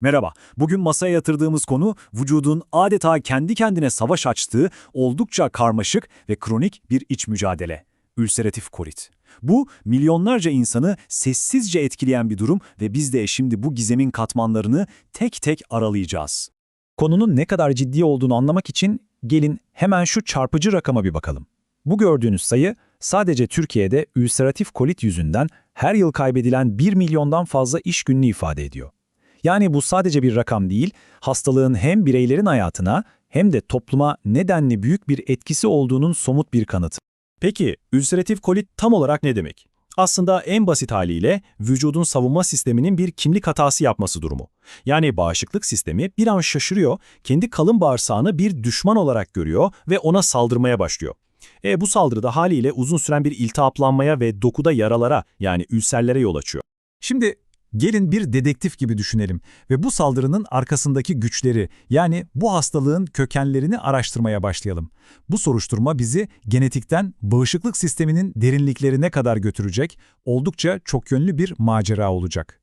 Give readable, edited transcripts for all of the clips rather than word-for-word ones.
Merhaba, bugün masaya yatırdığımız konu vücudun adeta kendi kendine savaş açtığı oldukça karmaşık ve kronik bir iç mücadele. Ülseratif kolit. Bu, milyonlarca insanı sessizce etkileyen bir durum ve biz de şimdi bu gizemin katmanlarını tek tek aralayacağız. Konunun ne kadar ciddi olduğunu anlamak için gelin hemen şu çarpıcı rakama bir bakalım. Bu gördüğünüz sayı sadece Türkiye'de ülseratif kolit yüzünden her yıl kaybedilen 1 milyondan fazla iş gününü ifade ediyor. Yani bu sadece bir rakam değil, hastalığın hem bireylerin hayatına hem de topluma nedenli büyük bir etkisi olduğunun somut bir kanıtı. Peki, ülseratif kolit tam olarak ne demek? Aslında en basit haliyle vücudun savunma sisteminin bir kimlik hatası yapması durumu. Yani bağışıklık sistemi bir an şaşırıyor, kendi kalın bağırsağını bir düşman olarak görüyor ve ona saldırmaya başlıyor. Bu saldırıda haliyle uzun süren bir iltihaplanmaya ve dokuda yaralara yani ülserlere yol açıyor. Şimdi gelin bir dedektif gibi düşünelim ve bu saldırının arkasındaki güçleri, yani bu hastalığın kökenlerini araştırmaya başlayalım. Bu soruşturma bizi genetikten bağışıklık sisteminin derinliklerine kadar götürecek, oldukça çok yönlü bir macera olacak.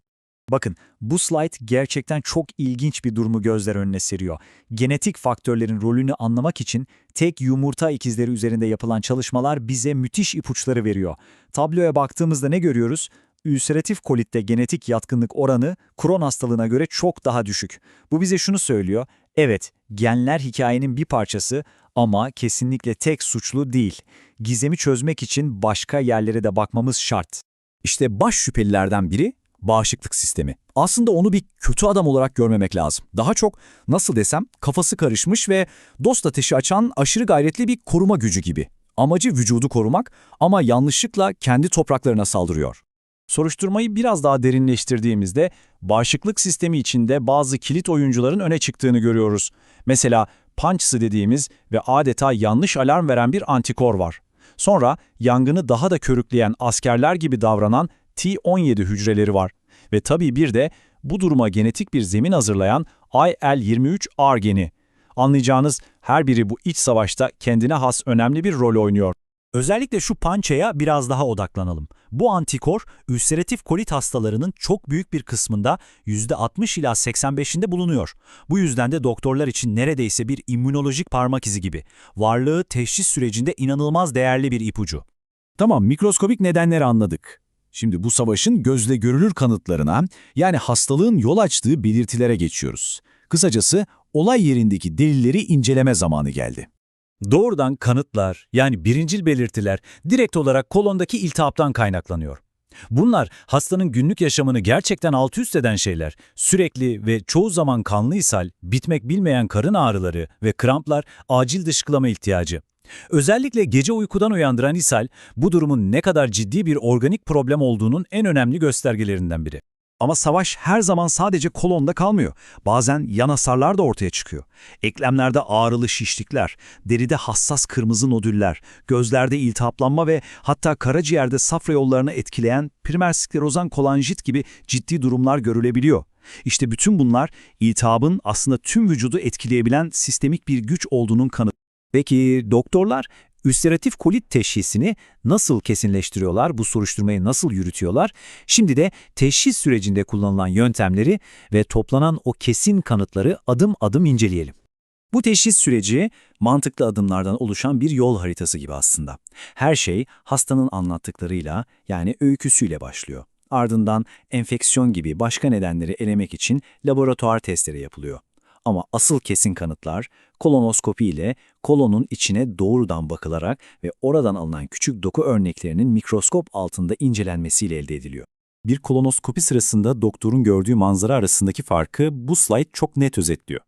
Bakın, bu slide gerçekten çok ilginç bir durumu gözler önüne seriyor. Genetik faktörlerin rolünü anlamak için tek yumurta ikizleri üzerinde yapılan çalışmalar bize müthiş ipuçları veriyor. Tabloya baktığımızda ne görüyoruz? Ülseratif kolitte genetik yatkınlık oranı Crohn hastalığına göre çok daha düşük. Bu bize şunu söylüyor, evet, genler hikayenin bir parçası ama kesinlikle tek suçlu değil. Gizemi çözmek için başka yerlere de bakmamız şart. İşte baş şüphelilerden biri bağışıklık sistemi. Aslında onu bir kötü adam olarak görmemek lazım. Daha çok, nasıl desem, kafası karışmış ve dost ateşi açan aşırı gayretli bir koruma gücü gibi. Amacı vücudu korumak ama yanlışlıkla kendi topraklarına saldırıyor. Soruşturmayı biraz daha derinleştirdiğimizde bağışıklık sistemi içinde bazı kilit oyuncuların öne çıktığını görüyoruz. Mesela punch'sı dediğimiz ve adeta yanlış alarm veren bir antikor var. Sonra yangını daha da körükleyen askerler gibi davranan T17 hücreleri var. Ve tabii bir de bu duruma genetik bir zemin hazırlayan IL-23R geni. Anlayacağınız her biri bu iç savaşta kendine has önemli bir rol oynuyor. Özellikle şu pançaya biraz daha odaklanalım. Bu antikor, ülseratif kolit hastalarının çok büyük bir kısmında %60 ila 85'inde bulunuyor. Bu yüzden de doktorlar için neredeyse bir immünolojik parmak izi gibi. Varlığı teşhis sürecinde inanılmaz değerli bir ipucu. Tamam, mikroskobik nedenleri anladık. Şimdi bu savaşın gözle görülür kanıtlarına, yani hastalığın yol açtığı belirtilere geçiyoruz. Kısacası olay yerindeki delilleri inceleme zamanı geldi. Doğrudan kanıtlar, yani birincil belirtiler direkt olarak kolondaki iltihaptan kaynaklanıyor. Bunlar hastanın günlük yaşamını gerçekten alt üst eden şeyler. Sürekli ve çoğu zaman kanlı ishal, bitmek bilmeyen karın ağrıları ve kramplar, acil dışkılama ihtiyacı. Özellikle gece uykudan uyandıran ishal, bu durumun ne kadar ciddi bir organik problem olduğunun en önemli göstergelerinden biri. Ama savaş her zaman sadece kolonda kalmıyor. Bazen yan hasarlar da ortaya çıkıyor. Eklemlerde ağrılı şişlikler, deride hassas kırmızı nodüller, gözlerde iltihaplanma ve hatta karaciğerde safra yollarını etkileyen primer sklerozan kolanjit gibi ciddi durumlar görülebiliyor. İşte bütün bunlar iltihabın aslında tüm vücudu etkileyebilen sistemik bir güç olduğunun kanıtı. Peki doktorlar ülseratif kolit teşhisini nasıl kesinleştiriyorlar, bu soruşturmayı nasıl yürütüyorlar? Şimdi de teşhis sürecinde kullanılan yöntemleri ve toplanan o kesin kanıtları adım adım inceleyelim. Bu teşhis süreci mantıklı adımlardan oluşan bir yol haritası gibi aslında. Her şey hastanın anlattıklarıyla, yani öyküsüyle başlıyor. Ardından enfeksiyon gibi başka nedenleri elemek için laboratuvar testleri yapılıyor. Ama asıl kesin kanıtlar kolonoskopi ile kolonun içine doğrudan bakılarak ve oradan alınan küçük doku örneklerinin mikroskop altında incelenmesiyle elde ediliyor. Bir kolonoskopi sırasında doktorun gördüğü manzara arasındaki farkı bu slide çok net özetliyor.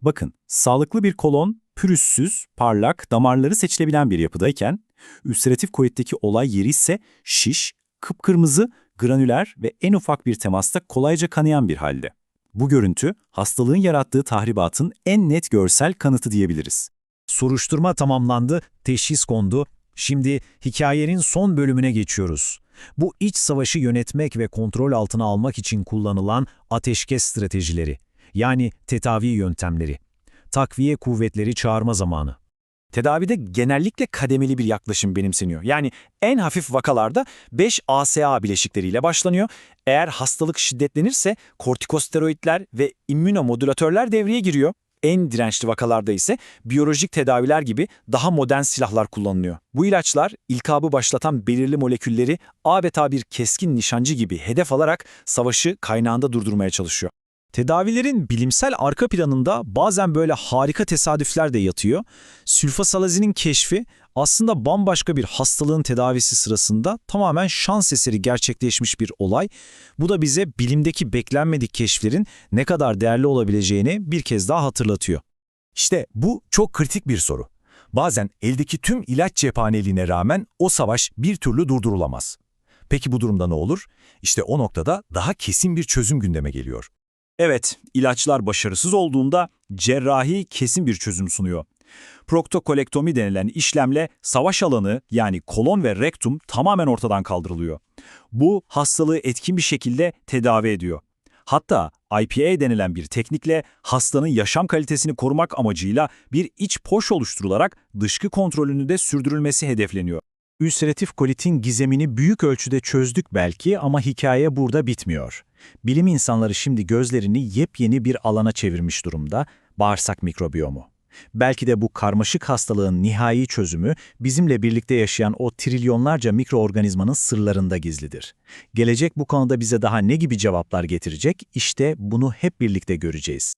Bakın, sağlıklı bir kolon, pürüzsüz, parlak, damarları seçilebilen bir yapıdayken, ülseratif kolitteki olay yeri ise şiş, kıpkırmızı, granüler ve en ufak bir temasta kolayca kanayan bir halde. Bu görüntü, hastalığın yarattığı tahribatın en net görsel kanıtı diyebiliriz. Soruşturma tamamlandı, teşhis kondu. Şimdi hikayenin son bölümüne geçiyoruz. Bu iç savaşı yönetmek ve kontrol altına almak için kullanılan ateşkes stratejileri, yani tedavi yöntemleri. Takviye kuvvetleri çağırma zamanı. Tedavide genellikle kademeli bir yaklaşım benimseniyor. Yani en hafif vakalarda 5-ASA bileşikleriyle başlanıyor. Eğer hastalık şiddetlenirse kortikosteroidler ve immünomodülatörler devreye giriyor. En dirençli vakalarda ise biyolojik tedaviler gibi daha modern silahlar kullanılıyor. Bu ilaçlar iltihabı başlatan belirli molekülleri adeta bir keskin nişancı gibi hedef alarak savaşı kaynağında durdurmaya çalışıyor. Tedavilerin bilimsel arka planında bazen böyle harika tesadüfler de yatıyor. Sülfasalazinin keşfi aslında bambaşka bir hastalığın tedavisi sırasında tamamen şans eseri gerçekleşmiş bir olay. Bu da bize bilimdeki beklenmedik keşiflerin ne kadar değerli olabileceğini bir kez daha hatırlatıyor. İşte bu çok kritik bir soru. Bazen eldeki tüm ilaç cephaneliğine rağmen o savaş bir türlü durdurulamaz. Peki bu durumda ne olur? İşte o noktada daha kesin bir çözüm gündeme geliyor. Evet, ilaçlar başarısız olduğunda cerrahi kesin bir çözüm sunuyor. Proktokolektomi denilen işlemle savaş alanı yani kolon ve rektum tamamen ortadan kaldırılıyor. Bu hastalığı etkin bir şekilde tedavi ediyor. Hatta IPA denilen bir teknikle hastanın yaşam kalitesini korumak amacıyla bir iç poş oluşturularak dışkı kontrolünü de sürdürülmesi hedefleniyor. Ülseratif kolitin gizemini büyük ölçüde çözdük belki ama hikaye burada bitmiyor. Bilim insanları şimdi gözlerini yepyeni bir alana çevirmiş durumda, bağırsak mikrobiyomu. Belki de bu karmaşık hastalığın nihai çözümü bizimle birlikte yaşayan o trilyonlarca mikroorganizmanın sırlarında gizlidir. Gelecek bu konuda bize daha ne gibi cevaplar getirecek? İşte bunu hep birlikte göreceğiz.